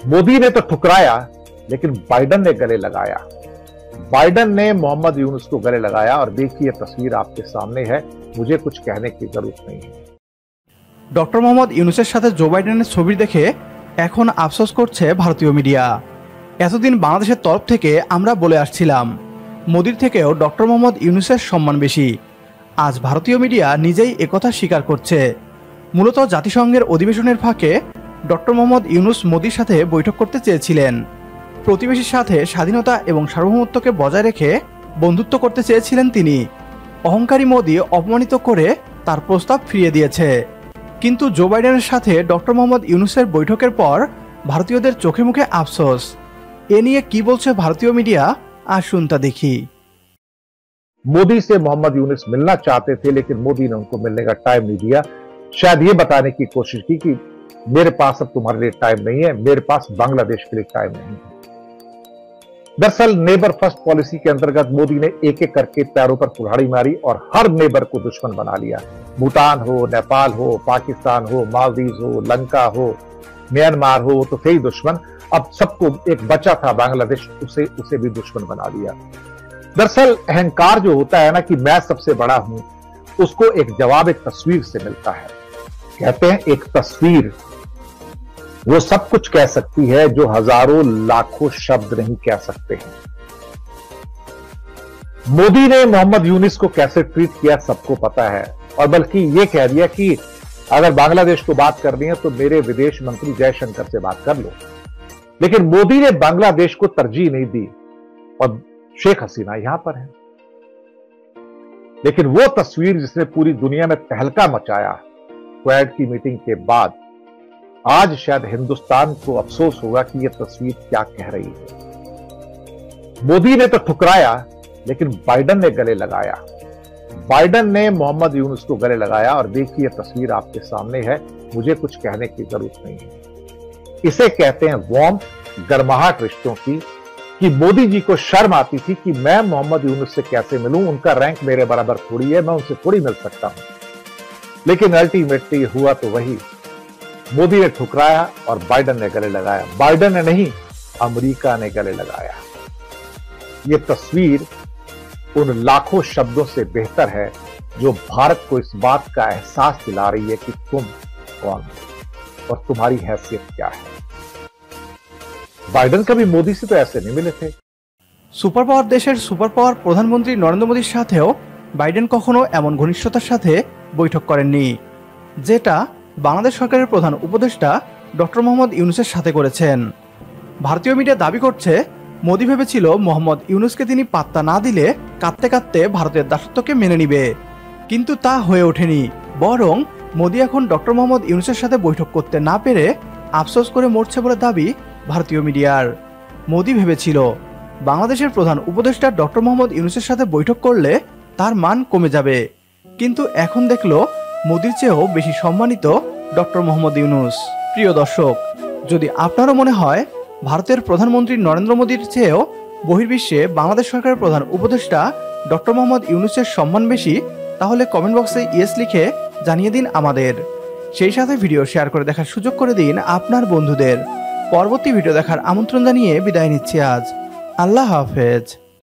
मोदी ने तो ठुकराया, लेकिन बाइडन ने गले लगाया। बाइडन ने मोहम्मद यूनुस को गले लगाया और देखिए तस्वीर आपके सामने है, मुझे कुछ कहने की जरूरत नहीं है। ডক্টর মোহাম্মদ ইউনুসের সাথে জো বাইডেনের ছবি দেখে এখন আফসোস করছে ভারতীয় মিডিয়া। এতদিন বাংলাদেশের তরফ থেকে আমরা বলে আসছিলাম মোদির থেকেও ডক্টর মোহাম্মদ ইউনুসের সম্মান বেশি। আজ ভারতীয় মিডিয়া নিজেই একথা স্বীকার করছে। মূলত জাতিসংঘের অধিবেশনের ফাঁকে ডক্টর মোহাম্মদ ইউনুস মোদির সাথে বৈঠক করতে চেয়েছিলেন। প্রতিবেশীর সাথে স্বাধীনতা এবং সার্বভৌমত্বকে বজায় রেখে বন্ধুত্ব করতে চেয়েছিলেন তিনি। অহংকারী মোদি অপমানিত করে তার প্রস্তাব ফিরিয়ে দিয়েছে। কিন্তু জো বাইডেনের সাথে ডক্টর মোহাম্মদ ইউনুসের বৈঠকের পর ভারতীয়দের চোখে মুখে আফসোস। এ নিয়ে কি বলছে ভারতীয় মিডিয়া, আসুন তা দেখি। मोदी से मोहम्मद यूनुस मिलना चाहते थे, लेकिन मोदी ने उनको मिलने का टाइम नहीं दिया। शायद ये बताने की कोशिश की कि मेरे पास अब तुम्हारे लिए टाइम नहीं है, मेरे पास बांग्लादेश के लिए टाइम नहीं है। दरअसल नेबर फर्स्ट पॉलिसी के अंतर्गत मोदी ने एक एक करके पैरों पर कुल्हाड़ी मारी और हर नेबर को दुश्मन बना लिया। भूटान हो, नेपाल हो, पाकिस्तान हो, मालदीव हो, लंका हो, म्यांमार हो, तो थे ही दुश्मन। अब सबको एक बचा था बांग्लादेश, उसे भी दुश्मन बना दिया। दरअसल अहंकार जो होता है ना कि मैं सबसे बड़ा हूं, उसको एक जवाब एक तस्वीर से मिलता है। कहते हैं एक तस्वीर वो सब कुछ कह सकती है जो हजारों लाखों शब्द नहीं कह सकते हैं। मोदी ने मोहम्मद यूनुस को कैसे ट्रीट किया सबको पता है, और बल्कि यह कह दिया कि अगर बांग्लादेश को बात करनी है तो मेरे विदेश मंत्री जयशंकर से बात कर लो। लेकिन मोदी ने बांग्लादेश को तरजीह नहीं दी और शेख हसीना यहां पर है। लेकिन वो तस्वीर जिसने पूरी दुनिया में तहलका मचाया क्वाड की मीटिंग के बाद, आज शायद हिंदुस्तान को अफसोस होगा कि यह तस्वीर क्या कह रही है। मोदी ने तो ठुकराया, लेकिन बाइडन ने गले लगाया। बाइडन ने मोहम्मद यूनुस को गले लगाया और देखिए यह तस्वीर आपके सामने है, मुझे कुछ कहने की जरूरत नहीं है। इसे कहते हैं वार्म, गर्माहट रिश्तों की, कि मोदी जी को शर्म आती थी कि मैं मोहम्मद यूनुस से कैसे मिलूं, उनका रैंक मेरे बराबर थोड़ी है, मैं उनसे थोड़ी मिल सकता हूं। लेकिन अल्टीमेटली हुआ तो वही, मोदी ने ठुकराया और बाइडन ने गले लगाया। बाइडन ने नहीं, अमेरिका ने गले लगाया। यह तस्वीर उन लाखों शब्दों से बेहतर है जो भारत को इस बात का एहसास दिला रही है कि तुम कौन हो और तुम्हारी हैसियत क्या है। বাইডেন কবি মোদি से तो ऐसे नहीं मिले थे। সুপার পাওয়ার দেশের সুপার পাওয়ার প্রধানমন্ত্রী নরেন্দ্র মোদীর সাথেও বাইডেন কখনো এমন ঘনিষ্ঠতার সাথে বৈঠক করেননি, যেটা বাংলাদেশ সরকারের প্রধান উপদেষ্টা ডক্টর মোহাম্মদ ইউনুসের সাথে করেছেন। ভারতীয় মিডিয়া দাবি করছে মোদি ভেবেছিল মোহাম্মদ ইউনুসকে তিনি পাত্তা না দিলে কাঁদতে কাঁদতে ভারতের দাসত্বকে মেনে নিবে, কিন্তু তা হয়ে ওঠেনি। বরং মোদি এখন ডক্টর মোহাম্মদ ইউনুসের সাথে বৈঠক করতে না পেরে আফসোস করে মরছে বলে দাবি ভারতীয় মিডিয়ার। মোদি ভেবেছিল বাংলাদেশের প্রধান উপদেষ্টা ডক্টর মোহাম্মদ ইউনুসের সাথে বৈঠক করলে তার মান কমে যাবে, কিন্তু এখন দেখল মোদির চেয়েও বেশি সম্মানিত ডক্টর মোহাম্মদ ইউনুস। প্রিয় দর্শক, যদি আপনারও মনে হয় ভারতের প্রধানমন্ত্রী নরেন্দ্র মোদির চেয়েও বহির্বিশ্বে বাংলাদেশ সরকারের প্রধান উপদেষ্টা ডক্টর মোহাম্মদ ইউনুসের সম্মান বেশি, তাহলে কমেন্ট বক্সে ইয়েস লিখে জানিয়ে দিন আমাদের। সেই সাথে ভিডিও শেয়ার করে দেখার সুযোগ করে দিন আপনার বন্ধুদের। পরবর্তী ভিডিও দেখার আমন্ত্রণ জানিয়ে বিদায় নিচ্ছি আজ। আল্লাহ হাফেজ।